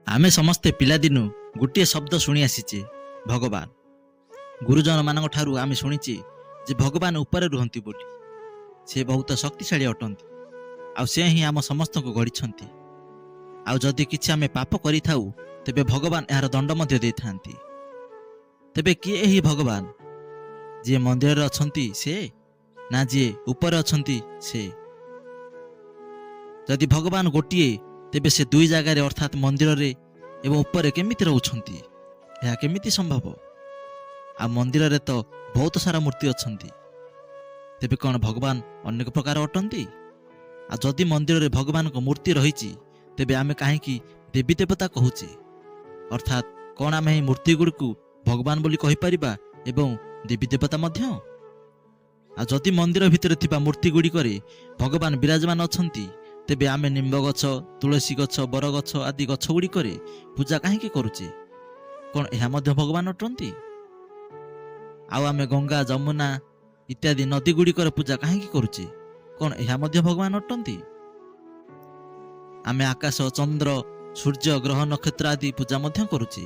आमे समस्ते पिलादिनु गोटे शब्द शुणी आसीचे भगवान। गुरुजन मान ठारू आमे शुणीचे जे भगवान ऊपर रुहंती बोली। से बहुत शक्तिशाली अटंती आउ से ही आम समस्त को गढ़ी। आउ जदि किछि आमे पाप करि थाउ तेबे भगवान यार दंड मध्य दे थांती। तेबे किए एही भगवान जे मंदिर रे अछंती से ना जे ऊपर अछंती से? जदि भगवान गोटिए तेबे से दुई जगार अर्थात मंदिर रे एवं ऊपर केमिति रहउछंती? यह केमिति संभव? आ मंदिर रे तो बहुत सारा मूर्ति अछंती, तेबे कौन भगवान अनेक प्रकार अटंती? आ जदि मंदिर रे भगवान को मूर्ति रही तेबे आमे काहेकि देवी देवता कहूचे? अर्थात कौन आमे मूर्ति गुड़ को भगवान बोली कहि परिबा एवं देवी देवता मध्य? आ जदि मंदिर भितर थिबा मूर्ति गुड़ी करे भगवान विराजमान अछंती तेबे आमे निम्ब गछ, तुलसी गछ, बर गछ आदि गछ गुड़ी करे पूजा काहेकि करूचे? कौन यह मध्य भगवान अटंती? आउ आमे गंगा, जमुना इत्यादि नदी गुड़ी करे पूजा काहेकि करूचे? कौन यह मध्य भगवान अटंती? आमे आकाश, चंद्र, सूर्य, ग्रह, नक्षत्र आदि पूजा मध्य करूचे,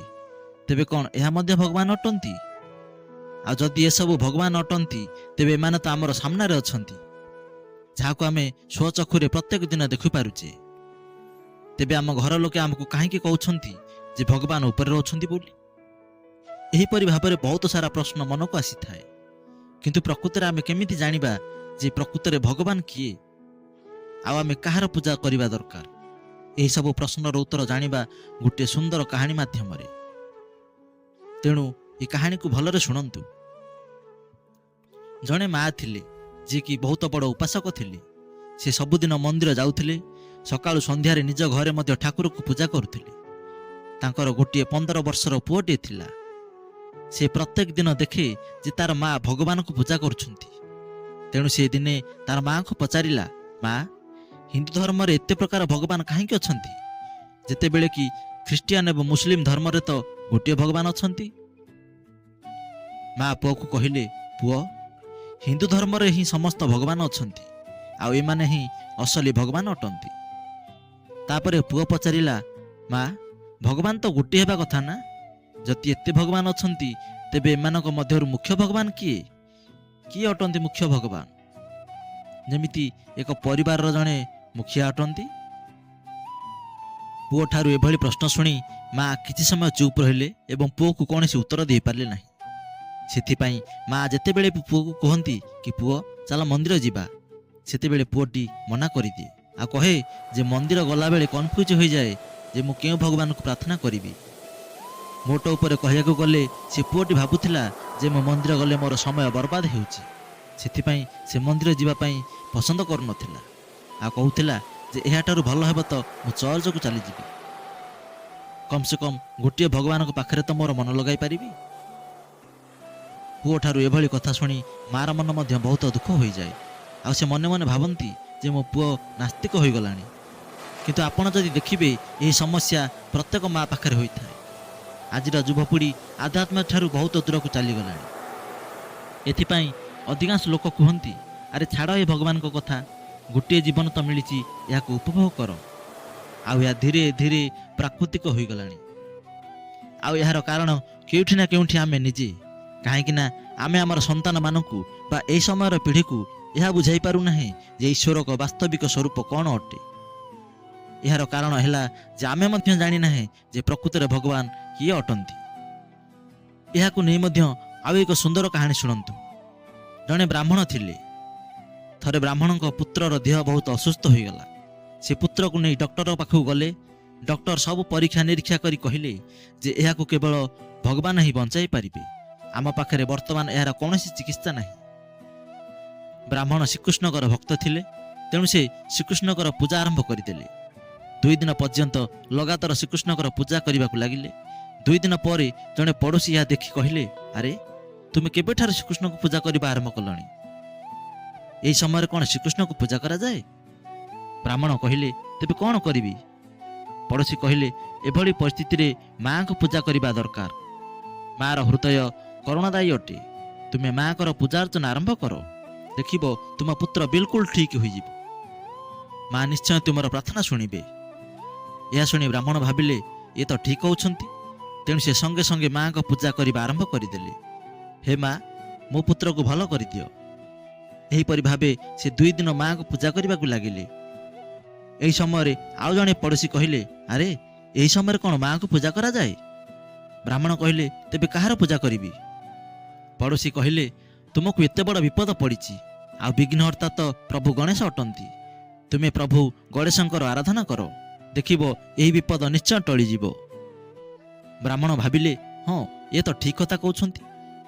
तेबे कौन यह मध्य भगवान अटंती? आ जदि ये सब भगवान अटंती तेबे एमाने तो आमर सामने अछंती, जहाको आमे स्वचक्षुरे प्रत्येक दिन देखि पारुचे। तेबे आम घर लोके आमको काहेकि कहउछंती जे भगवान ऊपर रहउछंती बोली? एहीपरि भाबरे बहुत सारा प्रश्न मन को आसी थाए, किंतु प्रकृति आमे केमिति जानिबा जे प्रकृति भगवान किए? आ आमे कहार पूजा करिबा दरकार? एही सब प्रश्नर उत्तर जानिबा गोटे सुंदर कहानी माध्यमरे। तेणु ये कहानी को भलरे शुणंतु। जणे माँ थिले जे कि बहुत बड़ उपासक थिले। से सबुदिन मंदिर जाउथिले, सकाळु संध्यारे निज घरे मध्य ठाकुर को पूजा करुथिले। तांकर गोटे 15 वर्षर पुओटे थिला। से प्रत्येक दिन देखे जे तार माँ भगवान को पूजा करुछंती। तेणु से दिने तार माँ को पचारिला, माँ हिंदू धर्म रे एते प्रकार भगवान काहेकि अछंती, जेते बेले कि ख्रिस्टियन एवं मुस्लिम धर्म रे तो गोटे भगवान अछंती? माँ पुओ को कहिले, पुओ हिंदू धर्म रे ही समस्त भगवान अछंती, आउ एमाने ही असली भगवान अटंती। तापरे पुओ पचारिला, माँ भगवान तो गोटे हेबा कथा ना? जति एते भगवान अछंती तेबे एमानक मध्यरु मुख्य भगवान किए? किए अटंती मुख्य भगवान? जेमिति एक परिवार रो जणे मुखिया अटंती। पुओ ठारू एभली प्रश्न शुणी माँ किछि समय चुप रहिले एवं पुओ को कौनसी उत्तर दे पारले नाही। सेथिपाई माँ जेतेबेले पुओ को कहती कि पुओ चल मंदिर जीवा, सेतेबेले पुओटी मना करिदिए। आ कहे जे मंदिर गला बेले कन्फ्यूज हो जाए जे मु केउ भगवान को प्रार्थना करिबी। मोट ऊपर कहयाको गले से पुओटी भाबुथिला जे मो मंदिर गले मोर समय बर्बाद हेउची, सेथिपाई से मंदिर जीवा पई पसंद कर नथिला। आ कहउथिला जे एहाटारु भलो हेबो तो मु चर्च को चली जीबी, कम से कम गोटे भगवान को पाखरे तो मोर मन लगाई पारिबी। पुओ ठारू एभली कथा शुणी मार मन मध्य बहुत दुख हो जाए। आ से मने मने भावती जे मो पुओ नास्तिक हो गलानी। किंतु आपण जदि देखिबे यही समस्या प्रत्येक माँ पाखरे होता है। आज युवपीढ़ी आध्यात्म ठारू बहुत दूर को चली गलानी। एथिपाई अधिकांश लोक कहती, अरे छाड़ ए भगवान को कथा, गोटे जीवन तो मिली या उपभोग कर। आउ या धीरे धीरे प्राकृतिक हो गलानी। आउ यार कारण केउठी ना केउठी आमे निजे, कहीं ना आमे आमर संतान मानकू बा ए समयर पीढ़ी को यह बुझाई पारू नाही जे ईश्वर को वास्तविक स्वरूप कौन अटे। यार कारण हैला जे आमे मध्य जानी नाही जे प्रकृतिर भगवान किए अटंती। यह को नहीं मध्य आउ एक सुंदर कहानी शुणंतु। जणे ब्राह्मण थिले। थरे ब्राह्मण को पुत्रर देह बहुत असुस्थ हो गला। से पुत्र को नहीं डॉक्टर पाखु गले। डॉक्टर सब परीक्षा निरीक्षा करी कहिले जे यह को केवल भगवान ही बंचाई पारिबे, आम पाखरे वर्तमान यार कौनसी चिकित्सा नहीं। ब्राह्मण श्रीकृष्णकर भक्त थिले, तेणु से श्रीकृष्णकर पूजा आरंभ करदेले। 2 दिन पर्यंत लगातार श्रीकृष्णकर पूजा करने को लगिले। 2 दिन पर जड़े पड़ोशी यह देखि कहले, अरे तुम केबेठार श्रीकृष्ण को पूजा करने आरंभ कलनी? यही समय कौन श्रीकृष्ण को पूजा करा जाए? ब्राह्मण कहले, तेबे कौन करिबी? पड़ोशी कहले, एभली परिस्थिति माँ को पूजा करने दरकार। माँ हृदय करुणादायी अटे। तुम्हें माँ कर पूजा अर्चना आरंभ कर, देखिबो तुम पुत्र बिल्कुल ठीक हो जिवो। माँ निश्चय तुमर प्रार्थना शुणिबे। यह शुणी ब्राह्मण भाविले ये तो ठीक कहउछंती। तेणु से संगे संगे माँ को पूजा करने आरंभ करदेले। हे माँ, मो पुत्र को भल कर दियो। एहीपरि भावे से 2 दिन माँ को पूजा करने को लगिले। यही समय आउ जड़े पड़ोशी कहले, अरे यही समय कौन माँ को पूजा करा जाए? ब्राह्मण कहले, तेबे कहार पूजा करी? पड़ोशी कहले, तुमको एत बड़ विपद पड़ी, आ विघ्नहर्ता तो प्रभु गणेश अटंती। तुम्हें प्रभु गणेशंकर आराधना कर, देखिब यही विपद निश्चय टळीजिब। ब्राह्मण भाविले, हाँ ये तो ठीक कथा कहउछंती।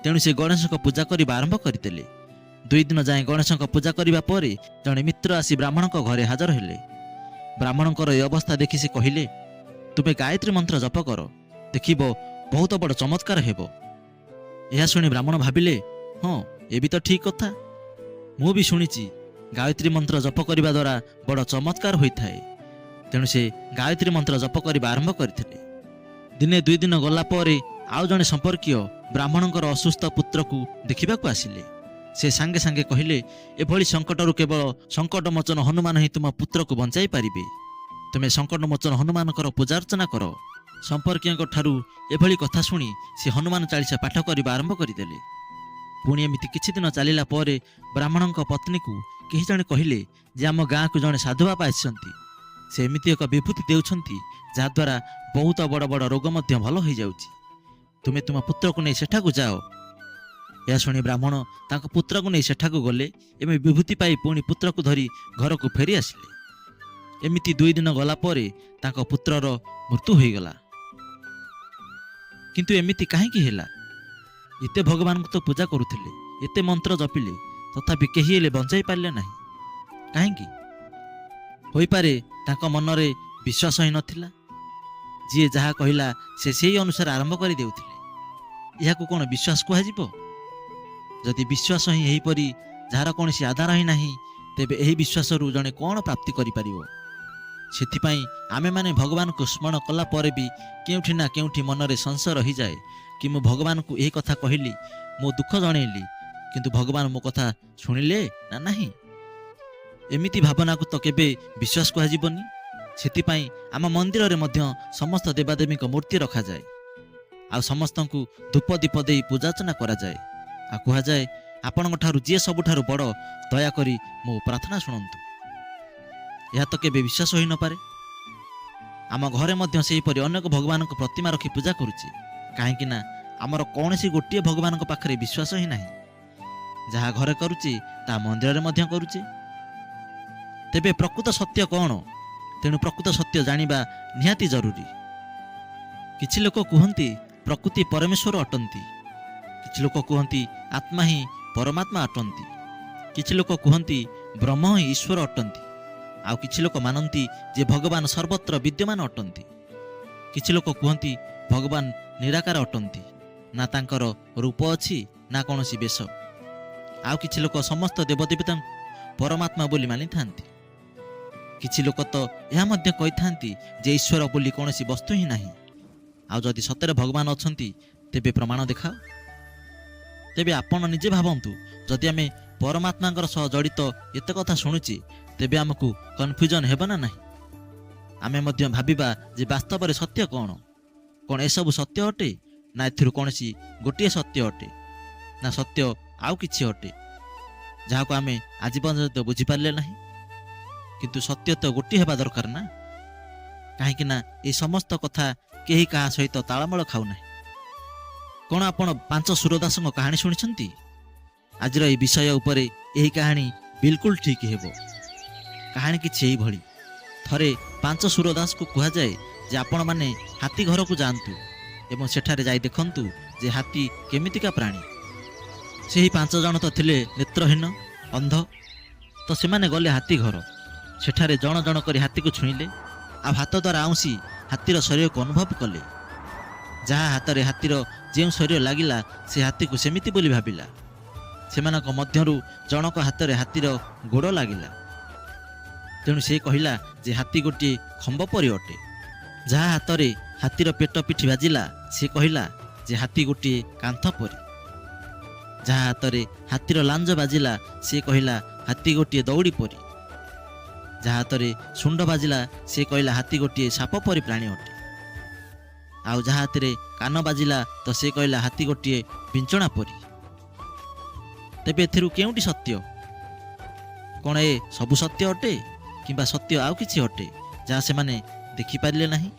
तेणु से गणेश को पूजा करने आरंभ करदेले। 2 दिन जाए गणेश को पूजा करने पर जड़े मित्र आसी ब्राह्मण को घरे हाजर हेले। ब्राह्मण ये अवस्था देखि से कहले, तुम्हें गायत्री मंत्र जप कर, देखिब बहुत बड़ चमत्कार हेबो। यह शुणी ब्राह्मण भाविले, हाँ ये भी तो ठीक कथा, मु भी शुणिची गायत्री मंत्र जप करने द्वारा बड़ चमत्कार होता है। तेणु से गायत्री मंत्र जप करने आरंभ करथिले। दिने 2 दिन गला परे आउ जड़े संपर्कीय ब्राह्मणकर असुस्थ पुत्र को देखा आसिले। से सांगे सांगे कहले, एभली संकटरू केवल संकटमोचन हनुमान ही तुम पुत्र को बंचाई पारिबे। तुम्हें संकटमोचन हनुमान पूजा अर्चना कर। संपर्कीय ठारू एभली कथा शुणी से हनुमान चालीसा पाठ करने आरंभ करदेले। पुणी एमती किछि दिन चलला पर ब्राह्मण पत्नी को कही जड़े कहले जे आम गाँ को जड़े साधु बाबा आसछंती। से एमती एक विभूति देउछंती जहाद्वारा बहुत बड़ बड़ रोग मध्य भल हो जाउछि। तुम्हें तुम पुत्र को नहीं सेठाकू जाओ। यह शुणी ब्राह्मण तांको पुत्र को नहीं सेठाकू गले एवं विभूति पाई पुणी पुत्र को धरी घर को फेरी आसिले। एमिति 2 दिन गला परे तांको पुत्रर मृत्यु हो गला। किंतु एमिति काहेकि हेला? एते भगवान को तो पूजा करुथिले, एते मंत्र जपिले, तथापि केही हेले बंचाई पारले नाही। काहेकि? होई पारे तांको मनरे विश्वास ही नथिला। जी जहा कहला से सही अनुसार आरंभ कर देउथिले। यहाकू कोन विश्वास कुहाजिबो? जदि विश्वास ही एहीपरि जार कौन आधार ही नहीं, तेबे एही विश्वास रु जड़े कौन प्राप्ति करि परिबो? सेथिपाई आमे माने भगवान को स्मरण कला परे भी केउठी ना केउठी मनरे संशय रही जाए कि मु भगवान को यही कथा कहली, मो दुख जणेली, किंतु भगवान मो कथा शुणिले ना नहीं। एमिति भावना को तो केबे विश्वास कुहाजिबनी। सेथिपाई आम मंदिर रे मध्य समस्त देवादेवी को मूर्ति रखा जाए, आ समस्त को धूप दीप दे पूजार्चना करा जाए। आ कहा जाए, आपण जी सबुठारु बड़ दयाकरी मो प्रार्थना शुणु। यह तो केबे विश्वास हो न पारे। आम घरे मध्य सेहीपरि अनेक भगवान को प्रतिमा रखी पूजा करुचे, कहीं आमर कौन सी गोटे भगवान पाखे विश्वास ही नहीं। जहाँ घरे करुचे ता मंदिर रे मध्य करुचे। तेबे प्रकृत सत्य कौन? तेणु प्रकृत सत्य जानिबा निहाती जरूरी। किछि लोक कहती प्रकृति परमेश्वर अटंती, किछि लोक कहती आत्मा ही परमात्मा अटंती, किछि लोक कहती ब्रह्म ही ईश्वर अटंती, आउ किछि लोक मानती जे भगवान सर्वत्र विद्यमान अटंती। किछि लोक कहती भगवान निराकार अटंती, ना तांकर रूप अछि ना कौनसी बेश। आउ किछि लोक समस्त देवदेवता परमात्मा बोली मानि थांती। किछि लोक तो यह मध्य कहि थांती जे ईश्वर बोली कौनसी वस्तु ही नहीं। आउ जदि सତରେ भगवान अछंती तेबे प्रमाण देखाओ। तेबे आपण निजे भावंतु, जदि आमे परमात्मांकर सह जड़ित एते कथा शुणुची तेबे आमको कन्फ्यूजन हेबो ना नहीं। आमे मध्य भाबिबा जे वास्तव रे सत्य कौन? कौन एसबु सत्य अटे ना एथिरु कौनसी गोटे सत्य अटे ना सत्य आउ किछि अटे जहाको आमे आज पर्यंत बुझी पारले नहीं। किंतु सत्य तो गोटे हेबा दरकार ना, काहेकि ना ए समस्त कथा केही कहा सहित तालमेल खाऊ नहीं। कौन आपण 5 सूरदास कहानी शुणिछंती? आजर ए विषय उपरे एही कहानी बिल्कुल ठीक हेबो। कहानी किछि एही भली। थरे 5 सूरदास को कहा जाए जे आपण माने हाथी घर को जांतु एवं सेठारे जाई देखंतु जे हाथी केमितिका प्राणी। सेही 5 जण तो थिले नेत्रहीन अंध। तो सेमाने गले हाथी घर। सेठारे जण जण करी हाथी को छुईले, आ हाथ द्वारा आउसी हाथीर शरीर को अनुभव कले। जहाँ हाथ रे हाथीर जो शरीर लगिला से हाथी को सेमिति बोली भाविला। सेमानक मध्यरु जनक हाथ रे हाथीर गोड़ लगिला। तेणु से कहला जे हाथी गोटे खंब परि अटे। जहाँ हाथ रे हाथीर पेट पिठी बाजिला से कहला जे हाथी गोटे कांथ परि। जहाँ हाथ रे हाथीर लांज बाजिला से कहला हाथी गोटे दौड़ी परि। जहाँ हाथ रे सुंड बाजिला से कहला हाथी गोटे साप परि प्राणी अटे। ଆଉ ଯାହା ହାତରେ କାନ ବାଜିଲା ତ ସେ କହିଲା ହାତୀ ଗୋଟିଏ ବିଞ୍ଚଣା ପରି। ତେବେ ଏଥିରୁ କେଉଁଟି ସତ୍ୟ? କ'ଣ ଏ ସବୁ ସତ୍ୟ ଅଟେ କିମ୍ବା ସତ୍ୟ ଆଉ କିଛି ଅଟେ ଯାହା ସେମାନେ ଦେଖିପାରିଲେ ନାହିଁ?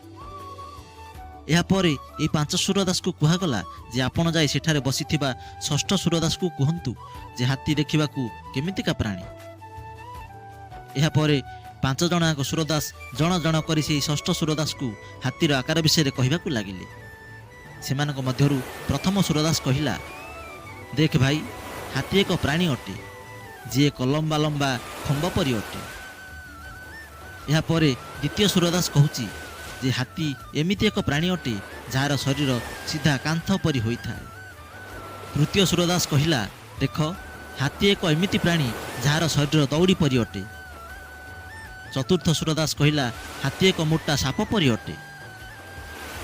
ଏହାପରେ ଏହି 5 ସୁରଦାସକୁ କୁହାଗଲା ଯେ ଆପଣ ଯାଇ ସେଠାରେ ବସିଥିବା 6ଠ ସୁରଦାସକୁ କୁହନ୍ତୁ ଯେ ହାତୀ ଦେଖିବାକୁ କେମିତିକା ପ୍ରାଣୀ। ଏହାପରେ 5 ଜଣଯାକ ସୁରଦାସ ଜଣ ଜଣ କରି ସେହି 6ଠ ସୁରଦାସକୁ ହାତୀର ଆକାର ବିଷୟରେ କହିବାକୁ ଲାଗିଲେ। ସେମାନଙ୍କ ମଧ୍ୟରୁ ପ୍ରଥମ ସୁରଦାସ କହିଲା, ଦେଖ ଭାଇ, ହାତୀ ଏକ ପ୍ରାଣୀ ଅଟେ ଯିଏ ଏକ ଲମ୍ବା ଲମ୍ବା ଖମ୍ବ ପରି ଅଟେ। ଏହାପରେ ଦ୍ୱିତୀୟ ସୁରଦାସ କହୁଛି ଯେ ହାତୀ ଏମିତି ଏକ ପ୍ରାଣୀ ଅଟେ ଯାହାର ଶରୀର ସିଧା କାନ୍ଥ ପରି ହୋଇଥାଏ। ତୃତୀୟ ସୁରଦାସ କହିଲା, ଦେଖ, ହାତୀ ଏକ ଏମିତି ପ୍ରାଣୀ ଯାହାର ଶରୀର ଦଉଡ଼ି ପରି ଅଟେ। ଚତୁର୍ଥ ସୁରଦାସ କହିଲା, ହାତୀ ଏକ ମୋଟା ସାପ ପରି ଅଟେ।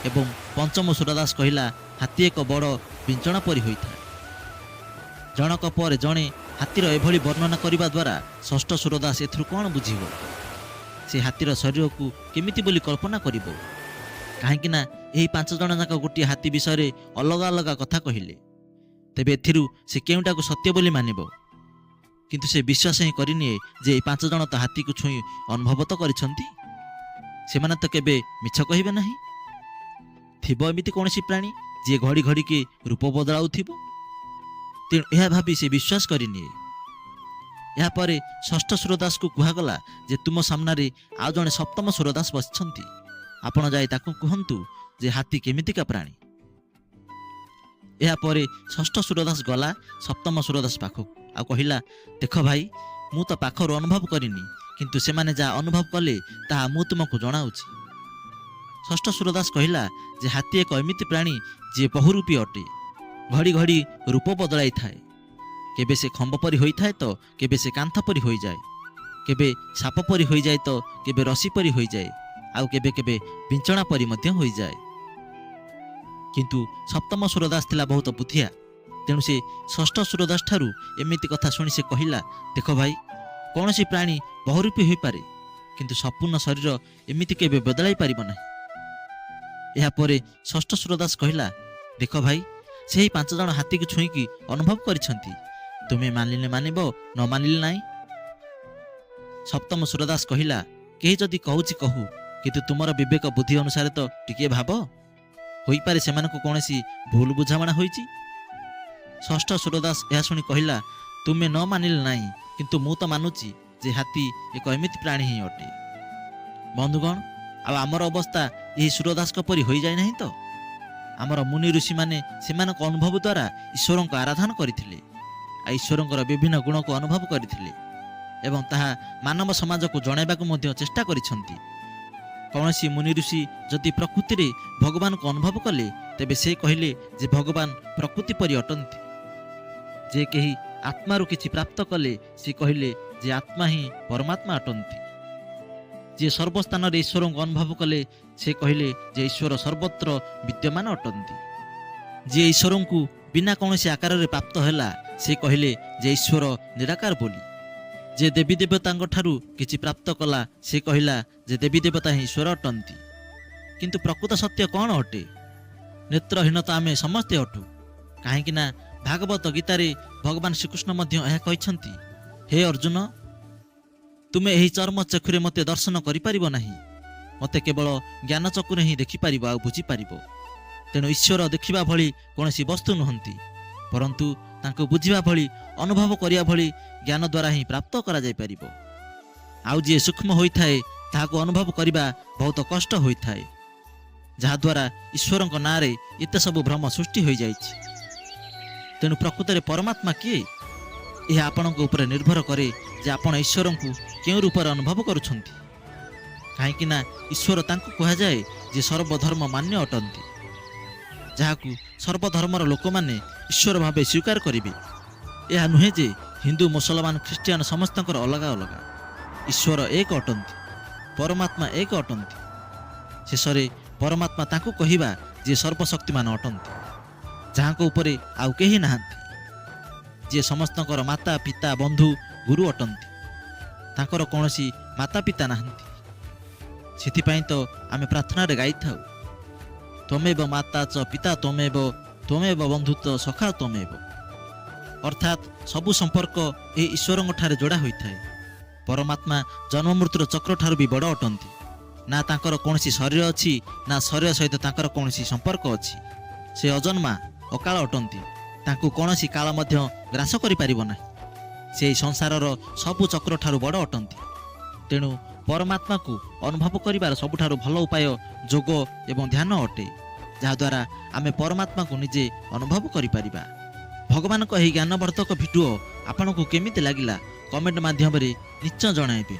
ଏବଂ ପଞ୍ଚମ ସୁରଦାସ କହିଲା, ହାତୀ ଏକ ବଡ଼ ବିଞ୍ଚଣା ପରି ହୋଇଥାଏ। ଜଣକ ପରେ ଜଣେ ହାତୀର ଏଭଳି ବର୍ଣ୍ଣନା କରିବା ଦ୍ୱାରା 6ଠ ସୁରଦାସ ଏଥିରୁ କ'ଣ ବୁଝିବ? ସେ ହାତୀର ଶରୀରକୁ କେମିତି ବୋଲି କଳ୍ପନା କରିବ? କାହିଁକି ନା ଏହି 5 ଜଣ ଯାକ ଗୋଟିଏ ହାତୀ ବିଷୟରେ ଅଲଗା ଅଲଗା କଥା କହିଲେ। ତେବେ ଏଥିରୁ ସେ କେଉଁଟାକୁ ସତ୍ୟ ବୋଲି ମାନିବ? କିନ୍ତୁ ସେ ବିଶ୍ୱାସ ହିଁ କରିନିଏ ଯେ ଏହି 5 ଜଣ ତ ହାତୀକୁ ଛୁଇଁ ଅନୁଭବ ତ କରିଛନ୍ତି। ସେମାନେ ତ କେବେ ମିଛ କହିବେ ନାହିଁ। ଥିବ ଏମିତି କୌଣସି ପ୍ରାଣୀ ଯିଏ ଘଡ଼ି ଘଡ଼ିକି ରୂପ ବଦଳାଉଥିବ। ତେଣୁ ଏହା ଭାବି ସେ ବିଶ୍ୱାସ କରିନିଏ। ଏହାପରେ 6ଠ ସୁରଦାସକୁ କୁହାଗଲା ଯେ ତୁମ ସାମ୍ନାରେ ଆଉ ଜଣେ 7ମ ସୁରଦାସ ବସିଛନ୍ତି। ଆପଣ ଯାଇ ତାକୁ କୁହନ୍ତୁ ଯେ ହାତୀ କେମିତିକା ପ୍ରାଣୀ। ଏହାପରେ 6ଠ ସୁରଦାସ ଗଲା 7ମ ସୁରଦାସ ପାଖକୁ ଆଉ କହିଲା, ଦେଖ ଭାଇ, ମୁଁ ତ ପାଖରୁ ଅନୁଭବ କରିନି, କିନ୍ତୁ ସେମାନେ ଯାହା ଅନୁଭବ କଲେ ତାହା ମୁଁ ତୁମକୁ ଜଣାଉଛି। 6ଠ ସୁରଦାସ କହିଲା ଯେ ହାତୀ ଏକ ଏମିତି ପ୍ରାଣୀ ଯିଏ ବହୁରୂପୀ ଅଟେ, ଘଡ଼ି ଘଡ଼ି ରୂପ ବଦଳାଇଥାଏ। କେବେ ସେ ଖମ୍ବ ପରି ହୋଇଥାଏ ତ କେବେ ସେ କାନ୍ଥ ପରି ହୋଇଯାଏ, କେବେ ସାପ ପରି ହୋଇଯାଏ ତ କେବେ ରସି ପରି ହୋଇଯାଏ, ଆଉ କେବେ କେବେ ବିଞ୍ଚଣା ପରି ମଧ୍ୟ ହୋଇଯାଏ। କିନ୍ତୁ 7ମ ସୁରଦାସ ଥିଲା ବହୁତ ବୁଦ୍ଧିଆ। ତେଣୁ ସେ 6ଠ ସୁରଦାସ ଠାରୁ ଏମିତି କଥା ଶୁଣି ସେ କହିଲା, ଦେଖ ଭାଇ, କୌଣସି ପ୍ରାଣୀ ବହୁରୂପୀ ହୋଇପାରେ, କିନ୍ତୁ ସମ୍ପୂର୍ଣ୍ଣ ଶରୀର ଏମିତି କେବେ ବଦଳାଇ ପାରିବ ନାହିଁ। ଏହାପରେ 6ଠ ସୁରଦାସ କହିଲା, ଦେଖ ଭାଇ, ସେହି 5 ଜଣ ହାତୀକୁ ଛୁଇଁକି ଅନୁଭବ କରିଛନ୍ତି। ତୁମେ ମାନିଲେ ମାନିବ, ନ ମାନିଲେ ନାହିଁ। 7ମ ସୁରଦାସ କହିଲା, କେହି ଯଦି କହୁଛି କହୁ, କିନ୍ତୁ ତୁମର ବିବେକ ବୁଦ୍ଧି ଅନୁସାରେ ତ ଟିକିଏ ଭାବ। ହୋଇପାରେ ସେମାନଙ୍କୁ କୌଣସି ଭୁଲ ବୁଝାମଣା ହୋଇଛି। 6ଠ ସୁରଦାସ ଏହା ଶୁଣି କହିଲା, ତୁମେ ନ ମାନିଲେ ନାହିଁ, କିନ୍ତୁ ମୁଁ ତ ମାନୁଛି ଯେ ହାତୀ ଏକ ଏମିତି ପ୍ରାଣୀ ହିଁ ଅଟେ। ବନ୍ଧୁଗଣ, ଆଉ ଆମର ଅବସ୍ଥା ଏହି ସୁରଦାସଙ୍କ ପରି ହୋଇଯାଇ ନାହିଁ ତ? ଆମର ମୁନି ଋଷିମାନେ ସେମାନଙ୍କ ଅନୁଭବ ଦ୍ୱାରା ଈଶ୍ୱରଙ୍କ ଆରାଧନା କରିଥିଲେ, ଆଉ ଈଶ୍ୱରଙ୍କର ବିଭିନ୍ନ ଗୁଣକୁ ଅନୁଭବ କରିଥିଲେ ଏବଂ ତାହା ମାନବ ସମାଜକୁ ଜଣାଇବାକୁ ମଧ୍ୟ ଚେଷ୍ଟା କରିଛନ୍ତି। କୌଣସି ମୁନି ଋଷି ଯଦି ପ୍ରକୃତିରେ ଭଗବାନଙ୍କୁ ଅନୁଭବ କଲେ, ତେବେ ସେ କହିଲେ ଯେ ଭଗବାନ ପ୍ରକୃତି ପରି ଅଟନ୍ତି। ଯେ କେହି ଆତ୍ମାରୁ କିଛି ପ୍ରାପ୍ତ କଲେ, ସେ କହିଲେ ଯେ ଆତ୍ମା ହିଁ ପରମାତ୍ମା ଅଟନ୍ତି। ଯିଏ ସର୍ବସ୍ଥାନରେ ଈଶ୍ୱରଙ୍କୁ ଅନୁଭବ କଲେ, ସେ କହିଲେ ଯେ ଈଶ୍ୱର ସର୍ବତ୍ର ବିଦ୍ୟମାନ ଅଟନ୍ତି। ଯିଏ ଈଶ୍ୱରଙ୍କୁ ବିନା କୌଣସି ଆକାରରେ ପ୍ରାପ୍ତ ହେଲା, ସେ କହିଲେ ଯେ ଈଶ୍ୱର ନିରାକାର ବୋଲି। ଯେ ଦେବୀ ଦେବତାଙ୍କ ଠାରୁ କିଛି ପ୍ରାପ୍ତ କଲା, ସେ କହିଲା ଯେ ଦେବୀ ଦେବତା ହିଁ ଈଶ୍ୱର ଅଟନ୍ତି। କିନ୍ତୁ ପ୍ରକୃତ ସତ୍ୟ କ'ଣ ଅଟେ? ନେତ୍ରହୀନ ତ ଆମେ ସମସ୍ତେ ଅଟୁ। କାହିଁକି ନା ଭାଗବତ ଗୀତାରେ ଭଗବାନ ଶ୍ରୀକୃଷ୍ଣ ମଧ୍ୟ ଏହା କହିଛନ୍ତି, ହେ ଅର୍ଜୁନ, ତୁମେ ଏହି ଚର୍ମ ଚକ୍ଷୁରେ ମୋତେ ଦର୍ଶନ କରିପାରିବ ନାହିଁ। ମୋତେ କେବଳ ଜ୍ଞାନ ଚକ୍ଷୁରେ ହିଁ ଦେଖିପାରିବ ଆଉ ବୁଝିପାରିବ। ତେଣୁ ଈଶ୍ୱର ଦେଖିବା ଭଳି କୌଣସି ବସ୍ତୁ ନୁହନ୍ତି, ପରନ୍ତୁ ତାଙ୍କୁ ବୁଝିବା ଭଳି, ଅନୁଭବ କରିବା ଭଳି ଜ୍ଞାନ ଦ୍ୱାରା ହିଁ ପ୍ରାପ୍ତ କରାଯାଇପାରିବ। ଆଉ ଯିଏ ସୂକ୍ଷ୍ମ ହୋଇଥାଏ, ତାହାକୁ ଅନୁଭବ କରିବା ବହୁତ କଷ୍ଟ ହୋଇଥାଏ, ଯାହାଦ୍ୱାରା ଈଶ୍ୱରଙ୍କ ନାଁରେ ଏତେ ସବୁ ଭ୍ରମ ସୃଷ୍ଟି ହୋଇଯାଇଛି। ତେଣୁ ପ୍ରକୃତରେ ପରମାତ୍ମା କିଏ? ଏହା ଆପଣଙ୍କ ଉପରେ ନିର୍ଭର କରେ ଯେ ଆପଣ ଈଶ୍ୱରଙ୍କୁ କେଉଁ ରୂପରେ ଅନୁଭବ କରୁଛନ୍ତି। କାହିଁକି ନା ଈଶ୍ୱର ତାଙ୍କୁ କୁହାଯାଏ ଯେ ସର୍ବଧର୍ମ ମାନ୍ୟ ଅଟନ୍ତି, ଯାହାକୁ ସର୍ବଧର୍ମର ଲୋକମାନେ ଈଶ୍ୱର ଭାବେ ସ୍ୱୀକାର କରିବେ। ଏହା ନୁହେଁ ଯେ ହିନ୍ଦୁ, ମୁସଲମାନ, ଖ୍ରୀଷ୍ଟିଆନ ସମସ୍ତଙ୍କର ଅଲଗା ଅଲଗା। ଈଶ୍ୱର ଏକ ଅଟନ୍ତି, ପରମାତ୍ମା ଏକ ଅଟନ୍ତି। ଶେଷରେ ପରମାତ୍ମା ତାଙ୍କୁ କହିବା ଯିଏ ସର୍ବଶକ୍ତିମାନ ଅଟନ୍ତି, ଯାହାଙ୍କ ଉପରେ ଆଉ କେହି ନାହାନ୍ତି, ଯିଏ ସମସ୍ତଙ୍କର ମାତା ପିତା ବନ୍ଧୁ ଗୁରୁ ଅଟନ୍ତି। ତାଙ୍କର କୌଣସି ମାତା ପିତା ନାହାନ୍ତି। ସେଥିପାଇଁ ତ ଆମେ ପ୍ରାର୍ଥନାରେ ଗାଇଥାଉ, ତ୍ୱମେବ ମାତା ଚ ପିତା ତ୍ୱମେବ ତ୍ୱମେବ ବନ୍ଧୁତ୍ୱ ସଖା ତ୍ୱମେବ। ଅର୍ଥାତ୍ ସବୁ ସମ୍ପର୍କ ଏହି ଈଶ୍ୱରଙ୍କ ଠାରେ ଯୋଡ଼ା ହୋଇଥାଏ। ପରମାତ୍ମା ଜନ୍ମ ମୃତ୍ୟୁର ଚକ୍ର ଠାରୁ ବି ବଡ଼ ଅଟନ୍ତି। ନା ତାଙ୍କର କୌଣସି ଶରୀର ଅଛି, ନା ଶରୀର ସହିତ ତାଙ୍କର କୌଣସି ସମ୍ପର୍କ ଅଛି। ସେ ଅଜନ୍ମା, ଅକାଳ ଅଟନ୍ତି। ତାଙ୍କୁ କୌଣସି କାଳ ମଧ୍ୟ ଗ୍ରାସ କରିପାରିବ ନାହିଁ। ସେ ଏହି ସଂସାରର ସବୁ ଚକ୍ର ଠାରୁ ବଡ଼ ଅଟନ୍ତି। ତେଣୁ ପରମାତ୍ମାକୁ ଅନୁଭବ କରିବାର ସବୁଠାରୁ ଭଲ ଉପାୟ ଯୋଗ ଏବଂ ଧ୍ୟାନ ଅଟେ, ଯାହାଦ୍ୱାରା ଆମେ ପରମାତ୍ମାକୁ ନିଜେ ଅନୁଭବ କରିପାରିବା। ଭଗବାନଙ୍କ ଏହି ଜ୍ଞାନବର୍ଦ୍ଧକ ଭିଡ଼ିଓ ଆପଣଙ୍କୁ କେମିତି ଲାଗିଲା କମେଣ୍ଟ ମାଧ୍ୟମରେ ନିଶ୍ଚୟ ଜଣାଇବେ।